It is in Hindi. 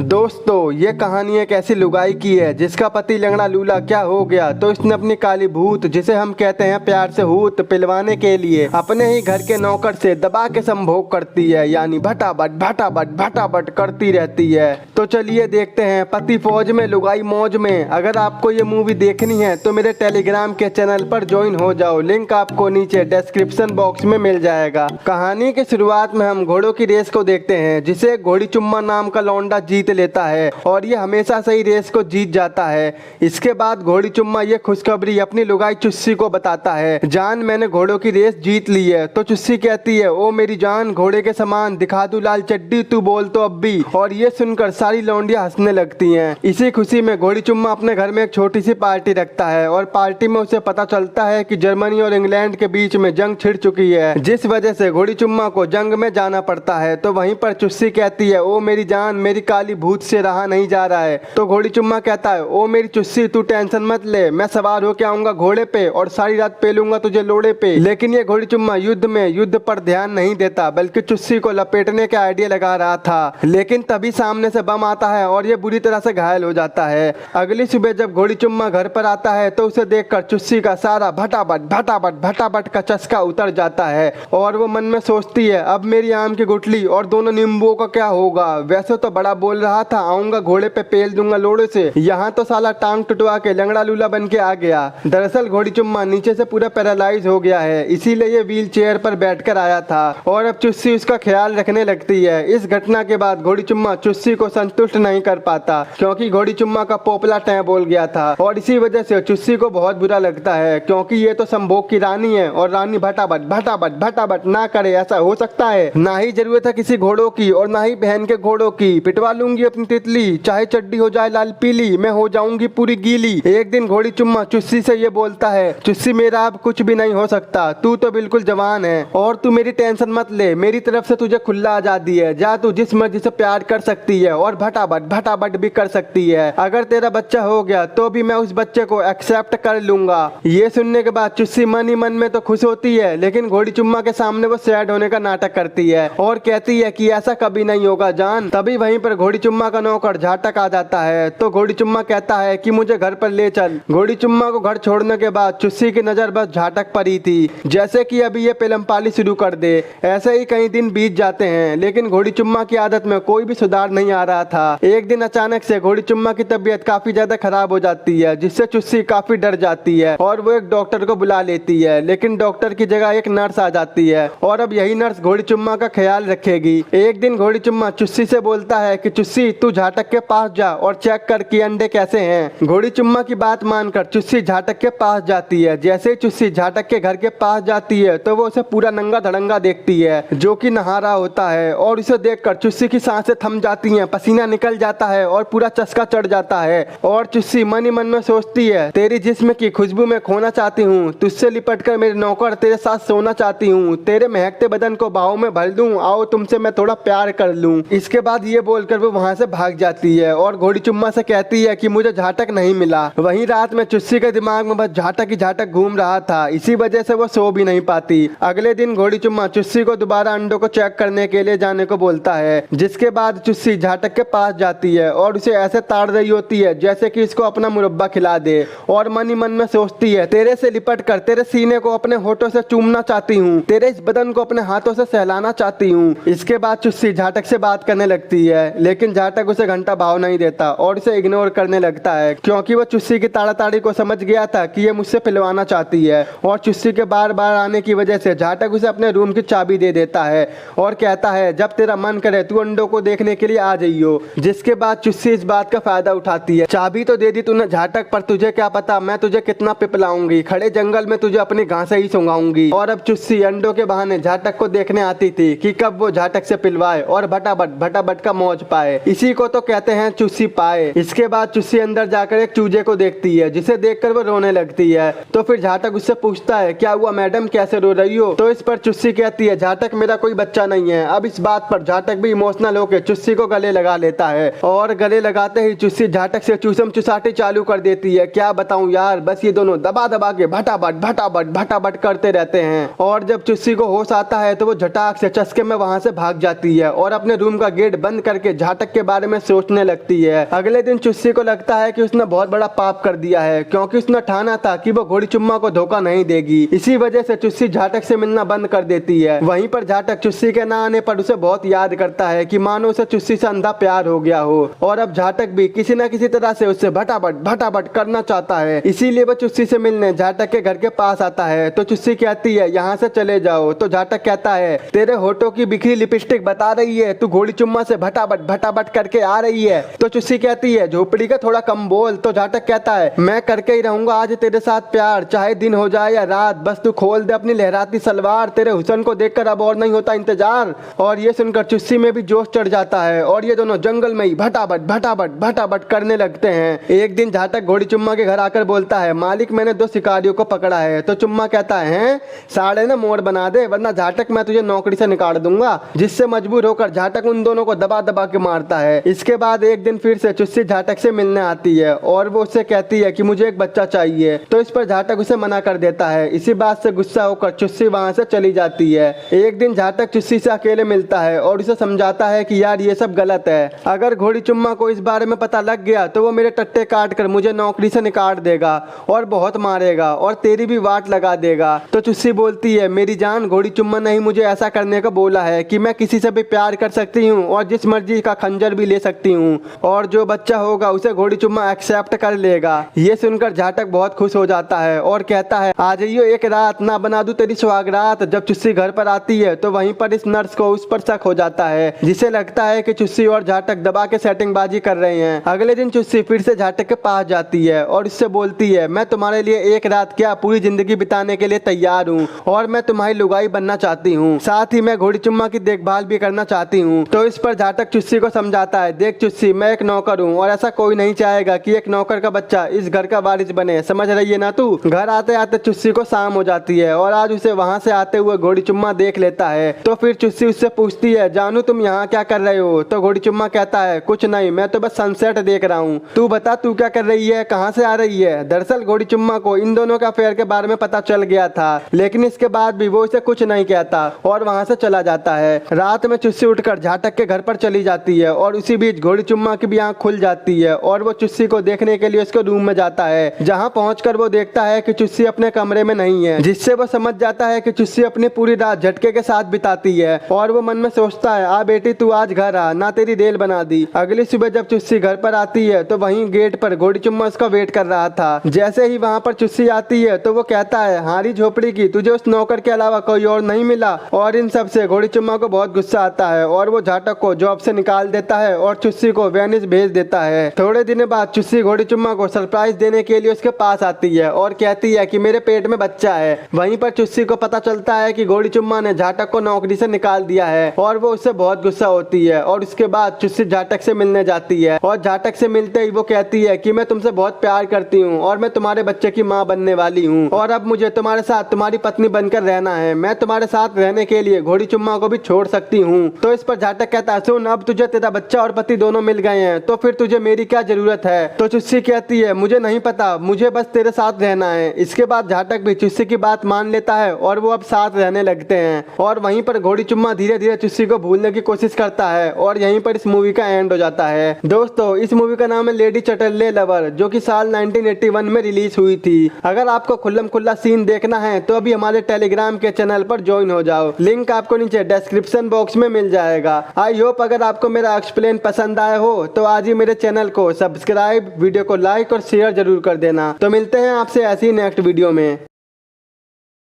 दोस्तों, ये कहानी एक ऐसी लुगाई की है जिसका पति लंगड़ा लूला क्या हो गया तो इसने अपनी काली भूत, जिसे हम कहते हैं प्यार से हूत, पिलवाने के लिए अपने ही घर के नौकर से दबा के संभोग करती है, यानी भटाभट भटाभट भटाभट करती रहती है। तो चलिए देखते हैं पति फौज में लुगाई मौज में। अगर आपको ये मूवी देखनी है तो मेरे टेलीग्राम के चैनल पर ज्वाइन हो जाओ, लिंक आपको नीचे डिस्क्रिप्शन बॉक्स में मिल जाएगा। कहानी की शुरुआत में हम घोड़ों की रेस को देखते हैं, जिसे घोड़ी चुम्मा नाम का लौंडा जीत लेता है और ये हमेशा से ही रेस को जीत जाता है। इसके बाद घोड़ी चुम्मा ये खुशखबरी अपनी लुगाई चुस्सी को बताता है, जान मैंने घोड़ों की रेस जीत ली है। तो चुस्सी कहती है, ओ मेरी जान, घोड़े के समान दिखा दूं लाल चड्डी, तू बोल तो अब भी। और ये सुनकर सारी लौंडियां हंसने लगती हैं। इसी खुशी में घोड़ी चुम्मा अपने घर में एक छोटी सी पार्टी रखता है और पार्टी में उसे पता चलता है कि जर्मनी और इंग्लैंड के बीच में जंग छिड़ चुकी है, जिस वजह से घोड़ी चुम्मा को जंग में जाना पड़ता है। तो वहीं पर चुस्सी कहती है, ओ मेरी जान, मेरी काली भूत से रहा नहीं जा रहा है। तो घोड़ी चुम्मा कहता है, ओ मेरी चुस्सी, तू टेंशन मत ले, मैं सवार होके आऊंगा घोड़े पे और सारी रात पेलूंगा तुझे लोड़े पे। लेकिन ये घोड़ी चुम्मा युद्ध पर ध्यान नहीं देता, बल्कि चुस्सी को लपेटने का आइडिया लगा रहा था। लेकिन तभी सामने से बम आता है और ये बुरी तरह से घायल हो जाता है। अगली सुबह जब घोड़ी चुम्मा घर पर आता है तो उसे देखकर चुस्सी का सारा भटाभट भटाभट भटाभट का चस्का उतर जाता है और वो मन में सोचती है, अब मेरी आम की गुठली और दोनों नींबुओं का क्या होगा। वैसे तो बड़ा बोल रहा था आऊंगा घोड़े पे पेल दूंगा लोड़े से, यहाँ तो साला टांग टुटवा के लंगड़ा लूला बन के आ गया। दरअसल घोड़ी चुम्मा नीचे से पूरा पैरालाइज हो गया है, इसीलिए ये व्हील चेयर पर बैठकर आया था और अब चुस्सी उसका ख्याल रखने लगती है। इस घटना के बाद घोड़ी चुम्मा चुस्सी को संतुष्ट नहीं कर पाता, क्योंकि घोड़ी चुम्मा का पोपला टै बोल गया था और इसी वजह से चुस्सी को बहुत बुरा लगता है, क्योंकि ये तो संभोग की रानी है और रानी भटाभट भटाभट भटाभट ना करे, ऐसा हो सकता है? ना ही जरूरत है किसी घोड़ों की और ना ही बहन के घोड़ों की। पिटवा लूंगी अपनी तितली, चाहे चड्डी हो जाए लाल पीली, मैं हो जाऊंगी पूरी गीली। एक दिन घोड़ी चुम्मा चुस्सी से ये बोलता है, चुस्सी मेरा अब कुछ भी नहीं हो सकता, तू तो बिल्कुल जवान है और तू मेरी टेंशन मत ले, मेरी तरफ से तुझे खुला आजादी है, जा तू जिस मर्जी से प्यार कर सकती है और भटाभट भटाभट भी कर सकती है। अगर तेरा बच्चा हो गया तो भी मैं उस बच्चे को एक्सेप्ट कर लूंगा। ये सुनने के बाद चुस्सी मन ही मन में तो खुश होती है, लेकिन घोड़ी चुम्मा के सामने वो सैड होने का नाटक करती है और कहती है कि ऐसा कभी नहीं होगा जान। तभी वहीं पर घोड़ी चुम्मा का नौकर झाटक आ जाता है। तो घोड़ी चुम्मा कहता है कि मुझे घर पर ले चल। घोड़ी चुम्मा को घर छोड़ने के बाद चुस्सी की नजर बस झाटक पर ही थी, जैसे कि अभी ये पेलमपाली शुरू कर दे। ऐसे ही कई दिन बीत जाते हैं, लेकिन घोड़ी चुम्मा की आदत में कोई भी सुधार नहीं आ रहा था। एक दिन अचानक से घोड़ी चुम्मा की तबीयत काफी ज्यादा खराब हो जाती है, जिससे चुस्सी काफी डर जाती है और वो एक डॉक्टर को बुला लेती है। लेकिन डॉक्टर की जगह एक नर्स आ जाती है और अब यही नर्स घोड़ी चुम्मा का ख्याल रखेगी। एक दिन घोड़ी चुम्मा चुस्सी से बोलता है कि चुस्सी, तू झाटक के पास जा और चेक कर कि अंडे कैसे हैं। घोड़ी चुम्मा की बात मानकर चुस्सी झाटक के पास जाती है। जैसे ही चुस्सी झाटक के घर के पास जाती है तो वो उसे पूरा नंगा धड़ंगा देखती है, जो कि नहा रहा होता है और उसे देखकर चुस्सी की सांसें थम जाती हैं, पसीना निकल जाता है और पूरा चस्का चढ़ जाता है। और चुस्सी मन ही मन में सोचती है, तेरी जिस्म की खुशबू में खोना चाहती हूँ, तुझसे लिपट कर मेरे नौकर तेरे साथ सोना चाहती हूँ, तेरे महकते बदन को बाहों में भर दूं, आओ तुमसे मैं थोड़ा प्यार कर लूं। इसके बाद ये बोलकर वो वहाँ से भाग जाती है और घोड़ी चुम्मा से कहती है कि मुझे झाटक नहीं मिला। वहीं रात में चुस्सी के दिमाग में बस झाटक ही झाटक घूम रहा था, इसी वजह से वो सो भी नहीं पाती। अगले दिन घोड़ी चुम्मा चुस्सी को दोबारा अंडों को चेक करने के लिए जाने को बोलता है, जिसके बाद चुस्सी झाटक के पास जाती है और उसे ऐसे ताड़ रही होती है जैसे कि इसको अपना मुरब्बा खिला दे और मन ही मन में सोचती है, तेरे से लिपट कर तेरे सीने को अपने होठों से चूमना चाहती हूँ, तेरे इस बदन को अपने हाथों से सहलाना चाहती हूँ। इसके बाद चुस्सी झाटक से बात करने लगती है, लेकिन झाटक उसे घंटा भाव नहीं देता और उसे इग्नोर करने लगता है, क्योंकि वो चुस्सी की ताड़ाताड़ी को समझ गया था कि ये मुझसे पिलवाना चाहती है। और चुस्सी के बार बार आने की वजह से झाटक उसे अपने रूम की चाबी दे देता है और कहता है, जब तेरा मन करे तू अंडों को देखने के लिए आ जाइयो। जिसके बाद चुस्सी इस बात का फायदा उठाती है, चाबी तो दे दी तूने झाटक, पर तुझे क्या पता मैं तुझे कितना पिपलाऊंगी, खड़े जंगल में तुझे अपनी घासे ही सुंगाऊंगी। और अब चुस्सी अंडों के बहाने झाटक को देखने आती थी कि कब वो झाटक से पिलवाए और भटाभट भटाभट का मौज पाए। इसी को तो कहते हैं चुस्सी पाए। इसके बाद चुस्सी अंदर जाकर एक चूजे को देखती है, जिसे देखकर वो रोने लगती है। तो फिर झाटक उससे पूछता है, क्या हुआ मैडम, कैसे रो रही हो? तो इस पर चुस्सी कहती है, झाटक मेरा कोई बच्चा नहीं है। अब इस बात पर झाटक भी इमोशनल होकर चुस्सी को गले लगा लेता है और गले लगाते ही चुस्सी झाटक से चूसम चुसाटी चालू कर देती है। क्या बताऊं यार, बस ये दोनों दबा दबा के भटाभट भटाभट भटाभट करते रहते हैं। और जब चुस्सी को होश आता है तो वो झटाक से चस्के में वहां से भाग जाती है और अपने रूम का गेट बंद करके झाटक झाटक के बारे में सोचने लगती है। अगले दिन चुस्सी को लगता है कि उसने बहुत बड़ा पाप कर दिया है, क्योंकि उसने ठाना था कि वो घोड़ी चुम्मा को धोखा नहीं देगी। इसी वजह से चुस्सी झाटक से मिलना बंद कर देती है। वहीं पर झाटक चुस्सी के ना आने पर उसे बहुत याद करता है कि मानो उसे चुस्सी से अंधा प्यार हो गया हो, और अब झाटक भी किसी न किसी तरह से उससे भटाभट करना चाहता है। इसीलिए वो चुस्सी से मिलने झाटक के घर के पास आता है। तो चुस्सी कहती है यहाँ से चले जाओ। तो झाटक कहता है तेरे होठों की बिखरी लिपस्टिक बता रही है तू घोड़ी चुम्मा से भटाभट करके आ रही है। तो चुस्सी कहती है झोपड़ी का थोड़ा कम बोल। तो झाटक कहता है मैं करके ही रहूंगा आज तेरे साथ प्यार, चाहे दिन हो जाए या रात, बस तू खोल दे अपनी लहराती सलवार, तेरे हुस्न को देखकर अब और नहीं होता इंतजार। और ये सुनकर चुस्सी में भी जोश चढ़ जाता है और ये दोनों जंगल में ही भटाभट करने लगते हैं। एक दिन झाटक घोड़ी चुम्मा के घर आकर बोलता है मालिक मैंने 2 शिकारियों को पकड़ा है। तो चुम्मा कहता है साढ़े ना मोड़ बना दे वरना झाटक मैं तुझे नौकरी से निकाल दूंगा, जिससे मजबूर होकर झाटक उन दोनों को दबा के मारता है। इसके बाद एक दिन फिर से चुस्सी झाटक से मिलने आती है और वो उससे कहती है कि मुझे एक बच्चा चाहिए। तो इस पर झाटक उसे मना कर देता है। इसी बात से गुस्सा होकर चुस्सी वहां से चली जाती है। एक दिन झाटक चुस्सी से अकेले मिलता है और उसे समझाता है कि यार ये सब गलत है, अगर घोड़ी चुम्मा को इस बारे में पता लग गया तो वो मेरे टट्टे काट कर मुझे नौकरी से निकाल देगा और बहुत मारेगा और तेरी भी वाट लगा देगा। तो चुस्सी बोलती है मेरी जान घोड़ी चुम्मा ने ही मुझे ऐसा करने को बोला है कि मैं किसी से भी प्यार कर सकती हूँ और जिस मर्जी का खंजर भी ले सकती हूँ, और जो बच्चा होगा उसे घोड़ी चुम्मा एक्सेप्ट कर लेगा। ये सुनकर झाटक बहुत खुश हो जाता है और कहता है आ जाइयो एक रात ना बना दूं तेरी सुहागरात। जब चुस्सी घर पर आती है तो वहीं पर इस नर्स को उस पर शक हो जाता है, जिसे लगता है कि चुस्सी और झाटक दबा के सेटिंग बाजी कर रहे हैं। अगले दिन चुस्सी फिर से झाटक के पास जाती है और उससे बोलती है मैं तुम्हारे लिए एक रात क्या पूरी जिंदगी बिताने के लिए तैयार हूँ और मैं तुम्हारी लुगाई बनना चाहती हूँ, साथ ही मैं घोड़ी चुम्मा की देखभाल भी करना चाहती हूँ। तो इस पर झाटक चुस्सी को समझाता है देख चुस्सी मैं एक नौकर हूँ और ऐसा कोई नहीं चाहेगा कि एक नौकर का बच्चा इस घर का वारिस बने, समझ रही है ना तू। घर आते आते चुस्सी को शाम हो जाती है और आज उसे वहां से आते हुए घोड़ी चुम्मा देख लेता है। तो फिर चुस्सी उससे पूछती है जानू तुम यहाँ क्या कर रहे हो। तो घोड़ी चुम्मा कहता है कुछ नहीं मैं तो बस सनसेट देख रहा हूँ, तू बता तू क्या कर रही है, कहाँ से आ रही है। दरअसल घोड़ी चुम्मा को इन दोनों के अफेयर के बारे में पता चल गया था, लेकिन इसके बाद भी वो इसे कुछ नहीं कहता और वहां से चला जाता है। रात में चुस्सी उठकर झाटक के घर पर चली जाती है और उसी बीच घोड़ी चुम्मा की भी आंख खुल जाती है और वो चुस्सी को देखने के लिए उसके रूम में जाता है। जहाँ पहुंचकर वो देखता है कि चुस्सी अपने कमरे में नहीं है, जिससे वो समझ जाता है कि चुस्सी अपनी पूरी रात झटके के साथ बिताती है और वो मन में सोचता है आ बेटी तू आज घर आ, ना तेरी रेल बना दी। अगली सुबह जब चुस्सी घर पर आती है तो वहीं गेट पर घोड़ी चुम्मा उसका वेट कर रहा था। जैसे ही वहाँ पर चुस्सी आती है तो वो कहता है हारी झोपड़ी की तुझे उस नौकर के अलावा कोई और नहीं मिला। और इन सब से घोड़ी चुम्मा को बहुत गुस्सा आता है और वो झाटक को जॉब से निकाल देता है और चुस्सी को वेनिस भेज देता है। थोड़े दिन बाद चुस्सी घोड़ी चुम्मा को सरप्राइज देने के लिए उसके पास आती है और कहती है कि मेरे पेट में बच्चा है। वहीं पर चुस्सी को पता चलता है कि घोड़ी चुम्मा ने झाटक को नौकरी से निकाल दिया है और वो उससे बहुत गुस्सा होती है। और उसके बाद चुस्सी झाटक से मिलने जाती है और झाटक से मिलते ही वो कहती है कि मैं तुमसे बहुत प्यार करती हूँ और मैं तुम्हारे बच्चे की माँ बनने वाली हूँ और अब मुझे तुम्हारे साथ तुम्हारी पत्नी बनकर रहना है। मैं तुम्हारे साथ रहने के लिए घोड़ी चुम्मा को भी छोड़ सकती हूँ। तो इस पर झाटक कहता है सुन अब तुझे तेरा बच्चा और पति दोनों मिल गए हैं तो फिर तुझे मेरी क्या जरूरत है। तो चुस्सी कहती है मुझे नहीं पता, मुझे बस तेरे साथ रहना है। इसके बाद झाटक भी चुस्सी की बात मान लेता है और वो अब साथ रहने लगते हैं। और वहीं पर घोड़ी चुम्मा धीरे धीरे चुस्सी को भूलने की कोशिश करता है और यहीं पर इस मूवी का एंड हो जाता है। दोस्तों इस मूवी का नाम है लेडी चटरले लवर, जो कि साल 1981 में रिलीज हुई थी। अगर आपको खुल्लम खुल्ला सीन देखना है तो अभी हमारे टेलीग्राम के चैनल पर ज्वाइन हो जाओ, लिंक आपको नीचे डिस्क्रिप्शन बॉक्स में मिल जाएगा। आई होप अगर आपको मेरा एक्सप्लेन पसंद आया हो तो आज ही मेरे चैनल को सब्सक्राइब, वीडियो को लाइक और शेयर जरूर कर देना। तो मिलते हैं आपसे ऐसी नेक्स्ट वीडियो में।